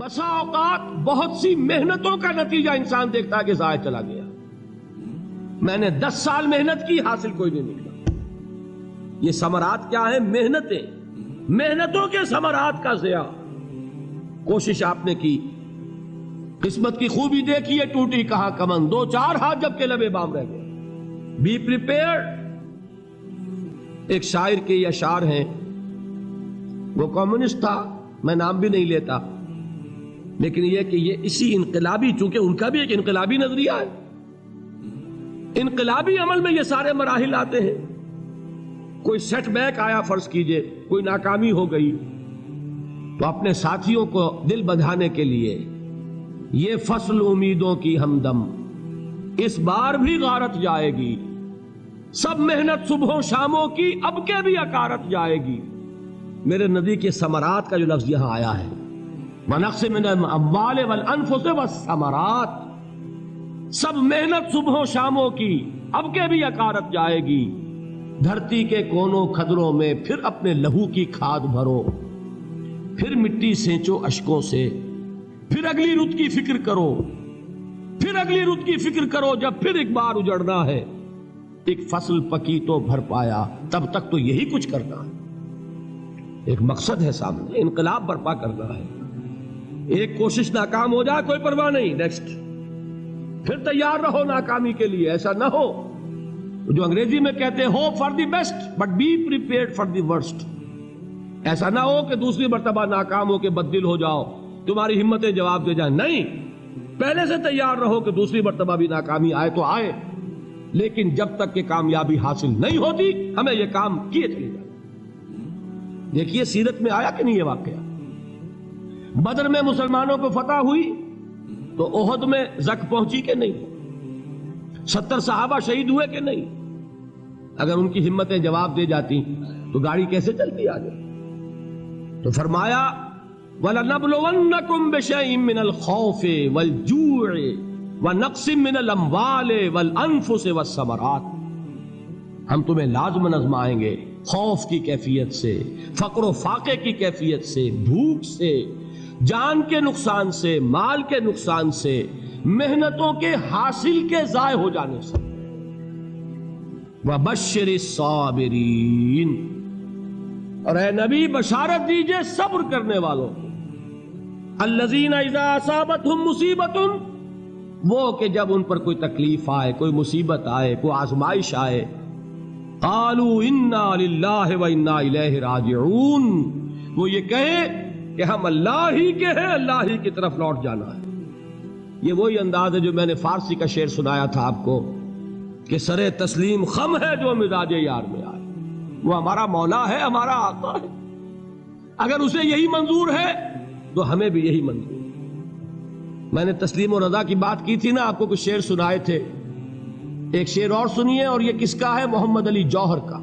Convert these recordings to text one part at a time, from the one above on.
بسا اوقات بہت سی محنتوں کا نتیجہ انسان دیکھتا ہے کہ ضائع چلا گیا. میں نے 10 سال محنت کی، حاصل کوئی نہیں نکلا. یہ ثمرات کیا ہیں؟ محنتوں کے ثمرات کا ضیاع. کوشش آپ نے کی، قسمت کی خوبی دیکھی ہے، ٹوٹی کہاں کمن، 2-4 ہاتھ جب کے لبے بام رہ گئے. Be prepared. ایک شاعر کے یہ اشعار ہیں، وہ کمیونسٹ تھا، میں نام بھی نہیں لیتا، لیکن یہ کہ یہ اسی انقلابی، چونکہ ان کا بھی ایک انقلابی نظریہ ہے، انقلابی عمل میں یہ سارے مراحل آتے ہیں. کوئی سیٹ بیک آیا، فرض کیجئے کوئی ناکامی ہو گئی، تو اپنے ساتھیوں کو دل بندھانے کے لیے یہ فصل امیدوں کی ہمدم اس بار بھی غارت جائے گی، سب محنت صبحوں شاموں کی اب کے بھی اکارت جائے گی. میرے نبی کے ثمرات کا جو لفظ یہاں آیا ہے، وَنَقْصٍ مِّنَ الْأَمْوَالِ وَالْأَنفُسِ وَالثَّمَرَاتِ، سب محنت صبحوں شاموں کی اب کے بھی اکارت جائے گی. دھرتی کے کونوں کھدروں میں پھر اپنے لہو کی کھاد بھرو، پھر مٹی سینچو اشکوں سے، پھر اگلی رت کی فکر کرو، پھر اگلی رت کی فکر کرو، جب پھر ایک بار اجڑنا ہے. ایک فصل پکی تو بھر پایا، تب تک تو یہی کچھ کرنا ہے. ایک مقصد ہے سامنے، انقلاب برپا کرنا ہے. ایک کوشش ناکام ہو جائے کوئی پرواہ نہیں، نیکسٹ. پھر تیار رہو ناکامی کے لیے. ایسا نہ ہو جو انگریزی میں کہتے ہیں hope for the best but be prepared for the worst. ایسا نہ ہو کہ دوسری مرتبہ ناکام ہو کے بددل ہو جاؤ، تمہاری ہمتیں جواب دے جائیں. نہیں، پہلے سے تیار رہو کہ دوسری مرتبہ بھی ناکامی آئے تو آئے، لیکن جب تک کہ کامیابی حاصل نہیں ہوتی ہمیں یہ کام کیے چلے جائیں. دیکھیے سیرت میں آیا کہ نہیں یہ واقعہ. بدر میں مسلمانوں کو فتح ہوئی تو احد میں زک پہنچی کہ نہیں؟ 70 صحابہ شہید ہوئے کہ نہیں؟ اگر ان کی ہمتیں جواب دے جاتی تو گاڑی کیسے چلتی آگے؟ تو فرمایا وَلَنَبْلُوَنَّكُمْ بِشَيْءٍ مِّنَ الْخَوْفِ وَالْجُوعِ وَنَقْصٍ مِّنَ الْأَمْوَالِ وَالْأَنفُسِ وَالثَّمَرَاتِ. ہم تمہیں لازماً آزمائیں گے، خوف کی کیفیت سے، فقر و فاقے کی کیفیت سے، بھوک سے، جان کے نقصان سے، مال کے نقصان سے، محنتوں کے حاصل کے ضائع ہو جانے سے. وَبَشِّرِ الصَّابِرِينَ، اور اے نبی بشارت دیجئے صبر کرنے والوں کو. الَّذِينَ إِذَا أَصَابَتْهُمْ مُصِيبَةٌ، وہ کہ جب ان پر کوئی تکلیف آئے، کوئی مصیبت آئے، کوئی آزمائش آئے، قالوا انا للہ وانا الیہ راجعون، وہ یہ کہیں کہ ہم اللہ ہی کے ہیں، اللہ ہی کی طرف لوٹ جانا ہے. یہ وہی انداز ہے جو میں نے فارسی کا شعر سنایا تھا آپ کو کہ سرے تسلیم خم ہے جو مزاج یار میں آئے. وہ ہمارا مولا ہے، ہمارا آقا ہے. اگر اسے یہی منظور ہے تو ہمیں بھی یہی منظور ہے. میں نے تسلیم و رضا کی بات کی تھی نا، آپ کو کچھ شعر سنائے تھے. ایک شعر اور سنیے، اور یہ کس کا ہے؟ محمد علی جوہر کا.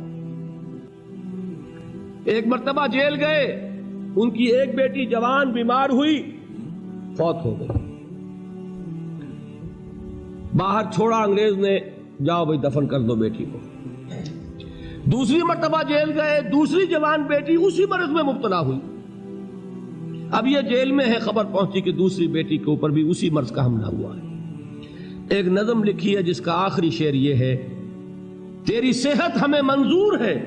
ایک مرتبہ جیل گئے، ان کی ایک بیٹی جوان بیمار ہوئی، فوت ہو گئی. باہر چھوڑا انگریز نے، جاؤ بھائی دفن کر دو بیٹی کو. دوسری مرتبہ جیل گئے، دوسری جوان بیٹی اسی مرض میں مبتلا ہوئی. اب یہ جیل میں ہے، خبر پہنچی کہ دوسری بیٹی کے اوپر بھی اسی مرض کا حملہ ہوا ہے. ایک نظم لکھی ہے جس کا آخری شعر یہ ہے، تیری صحت ہمیں منظور ہے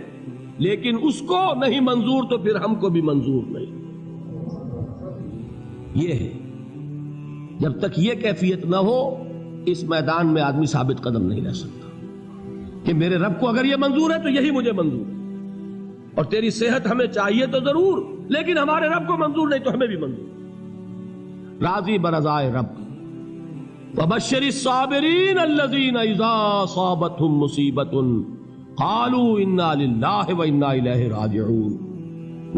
لیکن اس کو نہیں منظور تو پھر ہم کو بھی منظور نہیں. یہ ہے، جب تک یہ کیفیت نہ ہو اس میدان میں آدمی ثابت قدم نہیں رہ سکتا کہ میرے رب کو اگر یہ منظور ہے تو یہی مجھے منظور ہے، اور تیری صحت ہمیں چاہیے تو ضرور، لیکن ہمارے رب کو منظور نہیں تو ہمیں بھی منظور. راضی برضائے رب. وَبَشِّرِ الصَّابِرِينَ الَّذِينَ إِذَا أَصَابَتْهُمْ مُصِيبَةٌ قَالُوا إِنَّا لِلَّهِ وَإِنَّا إِلَيْهِ رَاجِعُونَ.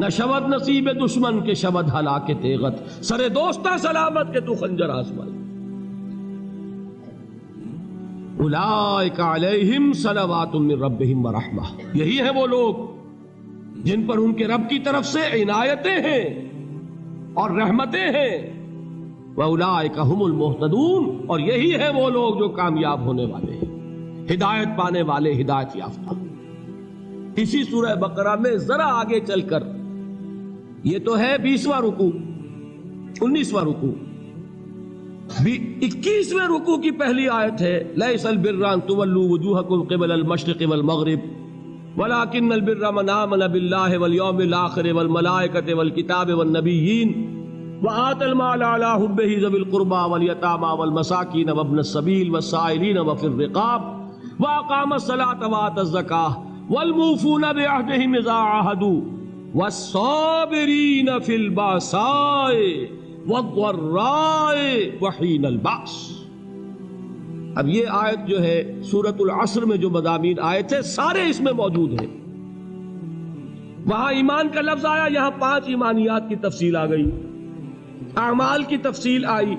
نہ شود نصیب دشمن کے شود ہلاک تیغت، سر دوستہ سلامت کے تو خنجر آزمائے. أُولَئِكَ عَلَيْهِمْ صَلَوَاتٌ مِّن رَّبِّهِمْ وَرَحْمَةٌ، یہی ہے وہ لوگ جن پر ان کے رب کی طرف سے عنایتیں ہیں اور رحمتیں ہیں. وَأُولَئِكَ هُمُ الْمُهْتَدُونَ، اور یہی ہے وہ لوگ جو کامیاب ہونے والے ہیں، ہدایت پانے والے، ہدایت یافتہ. اسی سورہ بقرہ میں ذرا آگے چل کر، یہ تو ہے 20واں رکوع، 19واں رکوع 21ویں رکوع کی پہلی آیت ہے لیس البر ان تولوا وجوہکم قبل المشرق والمغرب ولکن البر من آمن باللہ والیوم الآخر والملائکۃ والکتاب والنبیین وآتى المال على حبه ذوي القربى واليتامى والمساكين وابن السبيل والسائلين وفي الرقاب وأقام الصلاة وآتى الزكاة والموفون بعهدهم إذا عاهدوا والصابرين في البأساء والضراء وحين البأس۔ اب یہ آیت جو ہے سورۃ العصر میں جو مضامین آئے تھے سارے اس میں موجود ہیں۔ وہاں ایمان کا لفظ آیا، یہاں 5 ایمانیات کی تفصیل آ گئی، اعمال کی تفصیل آئی،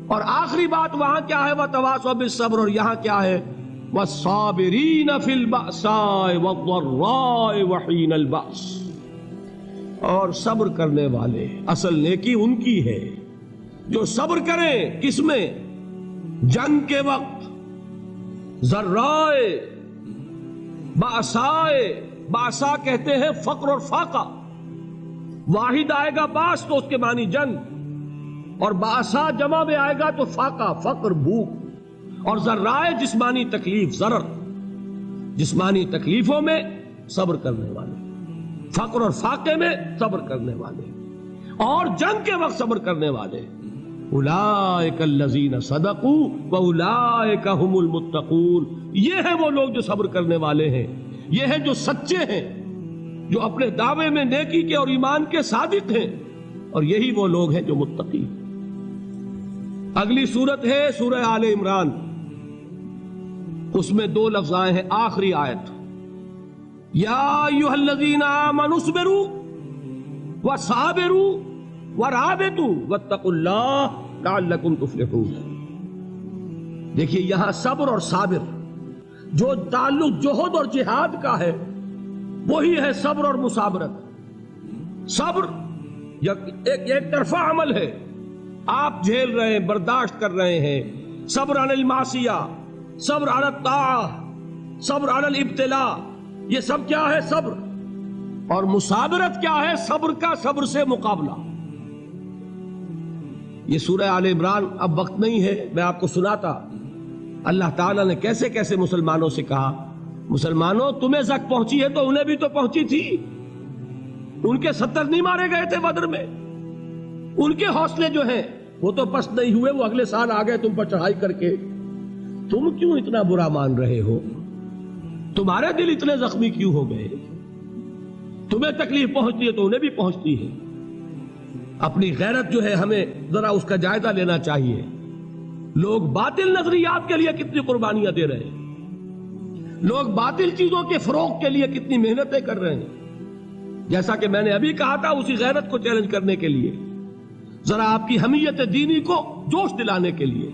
اور آخری بات وہاں کیا ہے وَتَوَاصَوْا بِالصَّبْرِ، اور یہاں کیا ہے وَالصَّابِرِينَ فِي الْبَأْسَاءِ وَالضَّرَّاءِ وَحِينَ الْبَأْسِ، اور صبر کرنے والے، اصل نیکی ان کی ہے جو صبر کریں، کس میں؟ جنگ کے وقت، ذرائے، بأسائے، بأسا کہتے ہیں فقر اور فاقہ، واحد آئے گا باس تو اس کے معنی جنگ، اور باسا جمع میں آئے گا تو فاقہ، فقر، بھوک، اور ذرائے جسمانی تکلیف، ضرر، جسمانی تکلیفوں میں صبر کرنے والے، فقر اور فاقے میں صبر کرنے والے، اور جنگ کے وقت صبر کرنے والے، اولئک الذین صدقوا واولئک هم المتقون، یہ ہیں وہ لوگ جو صبر کرنے والے ہیں، یہ ہیں جو سچے ہیں، جو اپنے دعوے میں نیکی کے اور ایمان کے صادق ہیں، اور یہی وہ لوگ ہیں جو متقی۔ اگلی صورت ہے سورہ آل عمران، اس میں 2 لفظ آئے ہیں، آخری آیت یا ایھا الذین آمنوا اصبروا وصابروا ورابطوا واتقوا اللہ لعلکم تفلحون۔ دیکھیے یہاں صبر اور صابر جو تعلق جہد اور جہاد کا ہے وہی ہے صبر اور مصابرت۔ صبر ایک طرفہ عمل ہے، آپ جھیل رہے ہیں، برداشت کر رہے ہیں، صبر علی المعصیہ، صبر علی الطاعہ، صبر علی الابتلاء، یہ سب کیا ہے؟ صبر۔ اور مصابرت کیا ہے؟ صبر کا صبر سے مقابلہ۔ یہ سورہ آل عمران، اب وقت نہیں ہے میں آپ کو سناتا اللہ تعالیٰ نے کیسے کیسے مسلمانوں سے کہا، مسلمانوں تمہیں زک پہنچی ہے تو انہیں بھی تو پہنچی تھی، ان کے 70 نہیں مارے گئے تھے بدر میں، ان کے حوصلے جو ہیں وہ تو پست نہیں ہوئے، وہ اگلے سال آ گئے تم پر چڑھائی کر کے، تم کیوں اتنا برا مان رہے ہو؟ تمہارے دل اتنے زخمی کیوں ہو گئے؟ تمہیں تکلیف پہنچتی ہے تو انہیں بھی پہنچتی ہے۔ اپنی غیرت جو ہے ہمیں ذرا اس کا جائزہ لینا چاہیے۔ لوگ باطل نظریات کے لیے کتنی قربانیاں دے رہے ہیں، لوگ باطل چیزوں کے فروغ کے لیے کتنی محنتیں کر رہے ہیں۔ جیسا کہ میں نے ابھی کہا تھا، اسی غیرت کو چیلنج کرنے کے لیے، ذرا آپ کی حمیت دینی کو جوش دلانے کے لیے،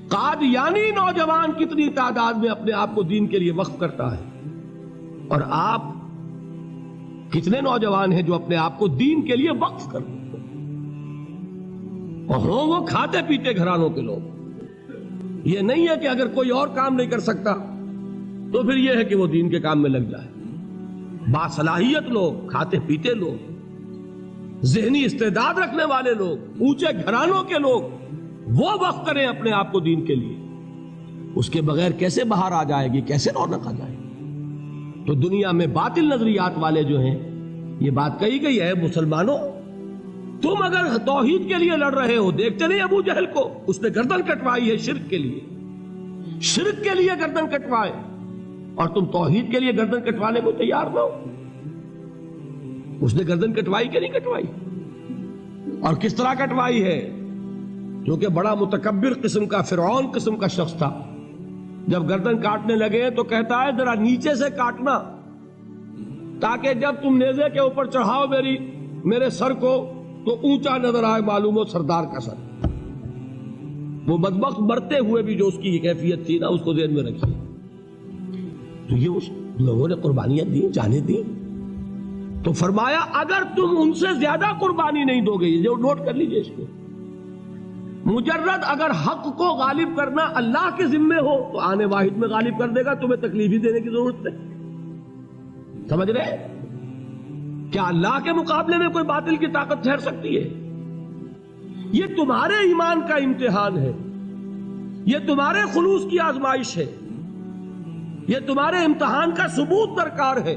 قادیانی نوجوان کتنی تعداد میں اپنے آپ کو دین کے لیے وقف کرتا ہے، اور آپ کتنے نوجوان ہیں جو اپنے آپ کو دین کے لیے وقف کرتے ہیں، اور ہوں وہ کھاتے پیتے گھرانوں کے لوگ۔ یہ نہیں ہے کہ اگر کوئی اور کام نہیں کر سکتا تو پھر یہ ہے کہ وہ دین کے کام میں لگ جائے۔ باصلاحیت لوگ، کھاتے پیتے لوگ، ذہنی استعداد رکھنے والے لوگ، اونچے گھرانوں کے لوگ، وہ وقف کریں اپنے آپ کو دین کے لیے۔ اس کے بغیر کیسے باہر آ جائے گی، کیسے رونق آ جائے گی؟ تو دنیا میں باطل نظریات والے جو ہیں، یہ بات کہی گئی ہے، مسلمانوں تم اگر توحید کے لیے لڑ رہے ہو، دیکھتے نہیں ابو جہل کو، اس نے گردن کٹوائی ہے شرک کے لیے، شرک کے لیے گردن کٹوائے، اور تم توحید کے لیے گردن کٹوانے کو تیار نہ ہو۔ اس نے گردن کٹوائی کہ نہیں کٹوائی؟ اور کس طرح کٹوائی ہے؟ کیونکہ بڑا متکبر قسم کا، فرعون قسم کا شخص تھا، جب گردن کاٹنے لگے تو کہتا ہے ذرا نیچے سے کاٹنا، تاکہ جب تم نیزے کے اوپر چڑھاؤ میرے سر کو تو اونچا نظر آئے، معلوم ہو سردار کا سر۔ وہ بدبخت مرتے ہوئے بھی جو اس کی کیفیت تھی نا، اس کو ذہن میں رکھیے۔ تو یہ اس لوگوں نے قربانیاں دی، جانے دی، تو فرمایا اگر تم ان سے زیادہ قربانی نہیں دو گے، یہ نوٹ کر لیجئے اس کو، مجرد اگر حق کو غالب کرنا اللہ کے ذمے ہو تو آنے واحد میں غالب کر دے گا، تمہیں تکلیف ہی دینے کی ضرورت نہیں۔ سمجھ رہے؟ کیا اللہ کے مقابلے میں کوئی باطل کی طاقت ٹھہر سکتی ہے؟ یہ تمہارے ایمان کا امتحان ہے، یہ تمہارے خلوص کی آزمائش ہے، یہ تمہارے امتحان کا ثبوت درکار ہے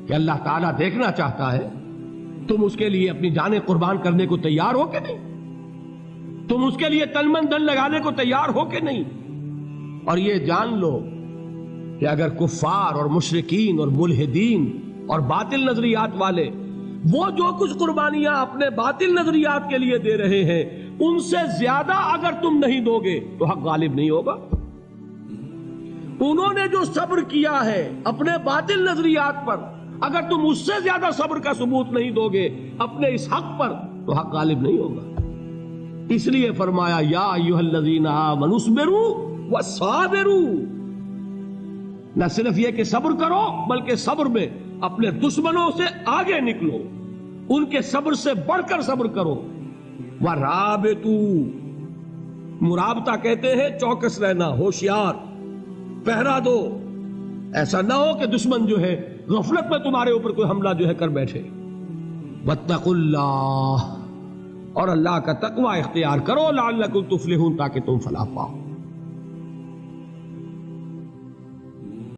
کہ اللہ تعالیٰ دیکھنا چاہتا ہے تم اس کے لیے اپنی جانیں قربان کرنے کو تیار ہو کہ نہیں، تم اس کے لیے تن من دھن لگانے کو تیار ہو کہ نہیں۔ اور یہ جان لو کہ اگر کفار اور مشرکین اور ملحدین اور باطل نظریات والے وہ جو کچھ قربانیاں اپنے باطل نظریات کے لیے دے رہے ہیں ان سے زیادہ اگر تم نہیں دو گے تو حق غالب نہیں ہوگا۔ انہوں نے جو صبر کیا ہے اپنے باطل نظریات پر، اگر تم اس سے زیادہ صبر کا ثبوت نہیں دو گے اپنے اس حق پر تو حق غالب نہیں ہوگا۔ اس لیے فرمایا یا ایھا الذین آمنوا اصبروا وصابروا، نہ صرف یہ کہ صبر کرو بلکہ صبر میں اپنے دشمنوں سے آگے نکلو، ان کے صبر سے بڑھ کر صبر کرو۔ وَرَابِطُوا، مرابطہ کہتے ہیں چوکس رہنا، ہوشیار، پہرا دو، ایسا نہ ہو کہ دشمن جو ہے غفلت میں تمہارے اوپر کوئی حملہ جو ہے کر بیٹھے۔ وَاتَّقُوا اللَّهَ، اور اللہ کا تقوی اختیار کرو، لعلکم تفلحون، تاکہ تم فلاح پاؤ۔